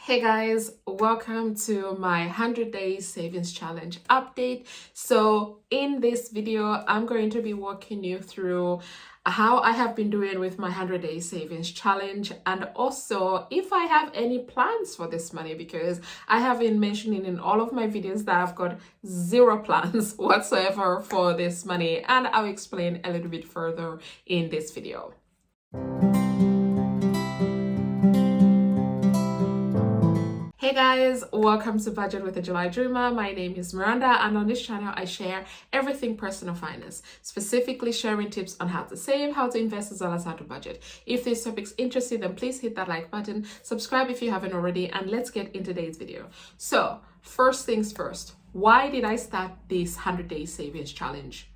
Hey guys, welcome to my 100 days savings challenge update. So in this video, I'm going to be walking you through how I have been doing with my 100 days savings challenge, and also if I have any plans for this money, because I have been mentioning in all of my videos that I've got zero plans whatsoever for this money, and I'll explain a little bit further in this video. Hey guys, welcome to Budget with a July Dreamer. My name is Miranda, and on this channel I share everything personal finance, specifically sharing tips on how to save, how to invest, as well as how to budget. If this topic's interesting, then please hit that like button, subscribe if you haven't already, and let's get into today's video. So first things first, why did I start this 100 day savings challenge?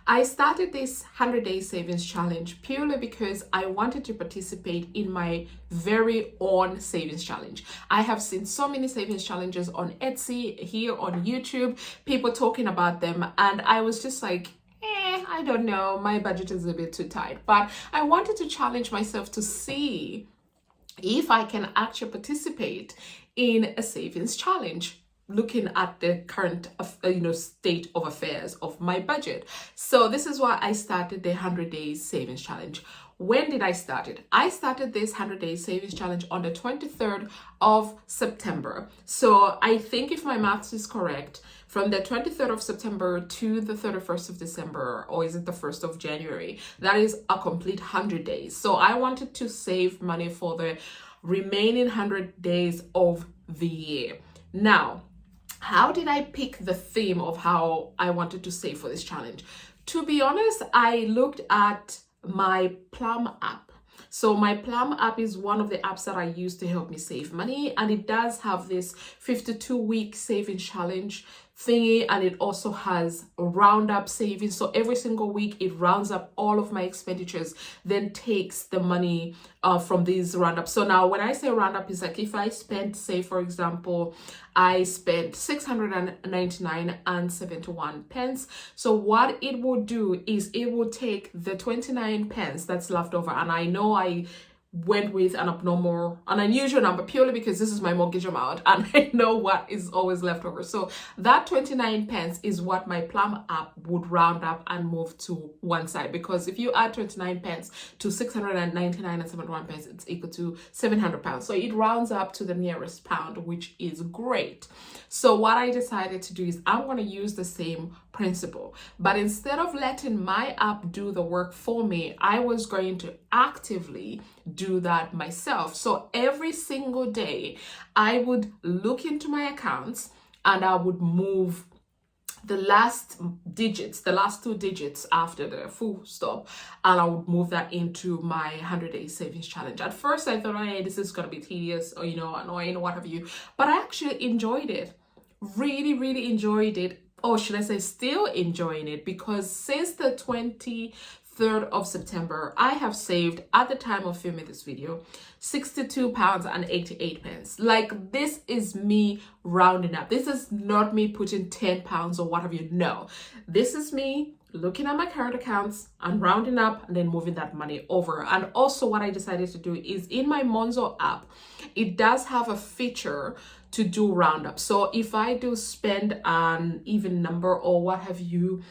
I started this 100 day savings challenge purely because I wanted to participate in my very own savings challenge. I have seen so many savings challenges on Etsy, here on YouTube, people talking about them, and I was just like, I don't know, my budget is a bit too tight. But I wanted to challenge myself to see if I can actually participate in a savings challenge, looking at the current state of affairs of my budget. So this is why I started the 100 days savings challenge. When did I start it? I started this 100 days savings challenge on the 23rd of September. So I think, if my maths is correct, from the 23rd of September to the 31st of December, or is it the 1st of January, that is a complete 100 days. So I wanted to save money for the remaining 100 days of the year. Now, how did I pick the theme of how I wanted to save for this challenge? To be honest, I looked at my Plum app. So my Plum app is one of the apps that I use to help me save money, and it does have this 52-week savings challenge thingy, and it also has a roundup savings. So every single week it rounds up all of my expenditures, then takes the money from these roundups. So now when I say roundup, is like if I spent, say for example, I spent 699 and 71 pence. So what it will do is it will take the 29 pence that's left over, and I know I went with an unusual number purely because this is my mortgage amount and I know what is always left over. So that 29 pence is what my Plum app would round up and move to one side, because if you add 29 pence to 699 and 71 pence, it's equal to 700 pounds. So it rounds up to the nearest pound, which is great. So what I decided to do is I'm going to use the same principle, but instead of letting my app do the work for me, I was going to actively do that myself. So every single day I would look into my accounts and I would move the last two digits after the full stop, and I would move that into my 100 day savings challenge. At first I thought, hey, this is gonna be tedious or annoying or what have you, but I actually enjoyed it. Really enjoyed it. Or should I say still enjoying it, because since the 23rd of September, I have saved, at the time of filming this video, 62 pounds and 88 pence. Like, this is me rounding up. This is not me putting 10 pounds or what have you. No, this is me looking at my current accounts and rounding up and then moving that money over. And also what I decided to do is, in my Monzo app, it does have a feature to do roundup. So if I do spend an even number or what have you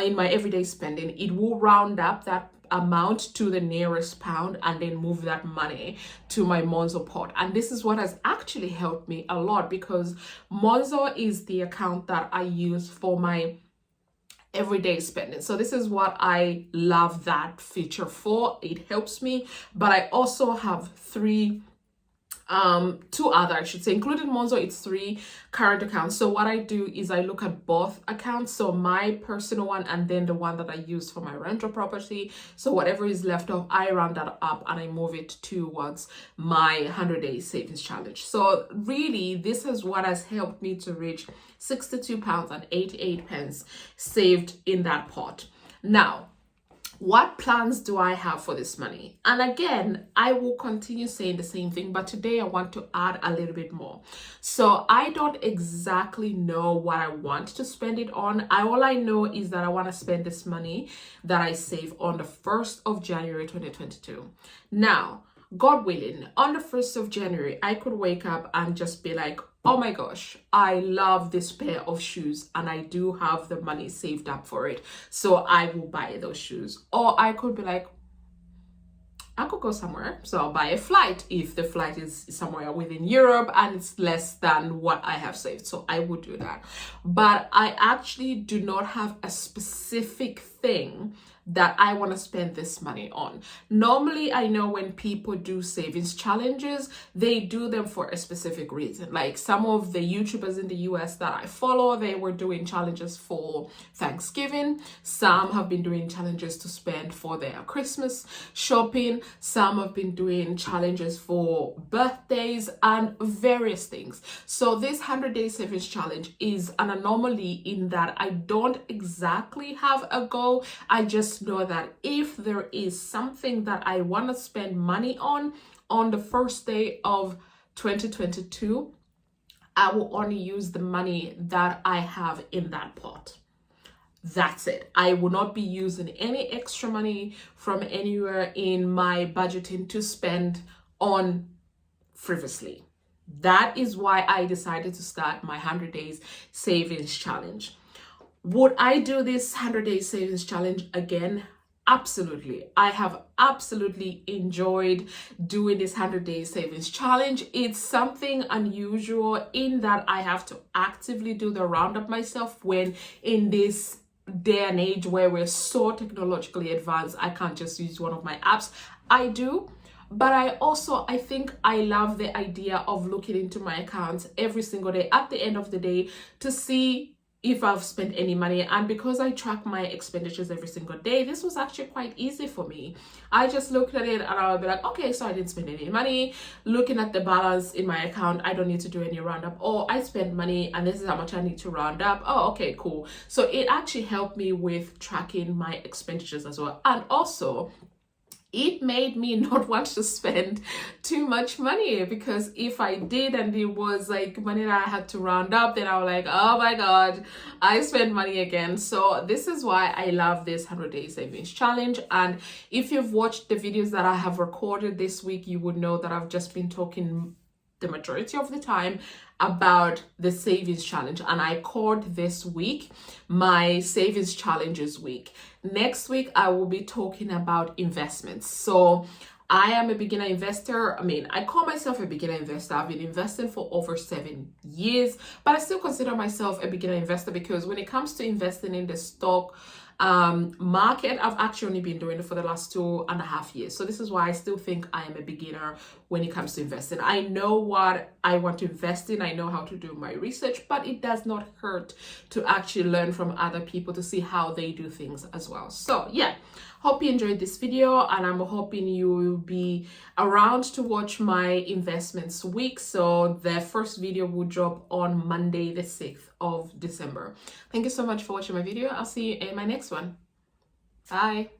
in my everyday spending, it will round up that amount to the nearest pound and then move that money to my Monzo pot. And this is what has actually helped me a lot, because Monzo is the account that I use for my everyday spending. So this is what I love that feature for. It helps me, but I also have two other, I should say, including Monzo, it's 3 current accounts. So what I do is I look at both accounts, so my personal one and then the one that I use for my rental property. So whatever is left off, I round that up and I move it towards my 100 day savings challenge. So really, this is what has helped me to reach 62 pounds and 88 pence saved in that pot. Now, what plans do I have for this money? And again, I will continue saying the same thing, but today I want to add a little bit more. So I don't exactly know what I want to spend it on. All I know is that I want to spend this money that I save on the 1st of January 2022. Now, God willing, on the 1st of January, I could wake up and just be like, oh my gosh, I love this pair of shoes and I do have the money saved up for it, so I will buy those shoes. Or I could be like, I could go somewhere, so I'll buy a flight if the flight is somewhere within Europe and it's less than what I have saved. So I would do that. But I actually do not have a specific thing that I want to spend this money on. Normally, I know when people do savings challenges, they do them for a specific reason. Like some of the YouTubers in the US that I follow, they were doing challenges for Thanksgiving. Some have been doing challenges to spend for their Christmas shopping. Some have been doing challenges for birthdays and various things. So this 100-day savings challenge is an anomaly in that I don't exactly have a goal. I just know that if there is something that I want to spend money on the first day of 2022, I will only use the money that I have in that pot. That's it. I will not be using any extra money from anywhere in my budgeting to spend on frivolously. That is why I decided to start my 100 days savings challenge. Would I do this 100-day savings challenge again? Absolutely. I have absolutely enjoyed doing this 100-day savings challenge. It's something unusual in that I have to actively do the roundup myself, when in this day and age where we're so technologically advanced, I can't just use one of my apps. I do. But I think I love the idea of looking into my accounts every single day at the end of the day to see if I've spent any money. And because I track my expenditures every single day, this was actually quite easy for me. I just looked at it and I would be like, okay, so I didn't spend any money. Looking at the balance in my account, I don't need to do any roundup. Oh, I spent money and this is how much I need to round up. Oh, okay, cool. So it actually helped me with tracking my expenditures as well. And also, it made me not want to spend too much money, because if I did and it was like money that I had to round up, then I was like, oh my God, I spent money again. So this is why I love this 100-day savings challenge. And if you've watched the videos that I have recorded this week, you would know that I've just been talking the majority of the time about the savings challenge, and I called this week my savings challenges week. Next week I will be talking about investments. So I am a beginner investor. I call myself a beginner investor. I've been investing for over 7 years, but I still consider myself a beginner investor because when it comes to investing in the stock market, I've actually only been doing it for the last 2.5 years. So this is why I still think I am a beginner when it comes to investing. I know what I want to invest in. I know how to do my research, but it does not hurt to actually learn from other people to see how they do things as well. So yeah, hope you enjoyed this video, and I'm hoping you will be around to watch my investments week. So the first video will drop on Monday, the 6th of December. Thank you so much for watching my video. I'll see you in my next one. Bye.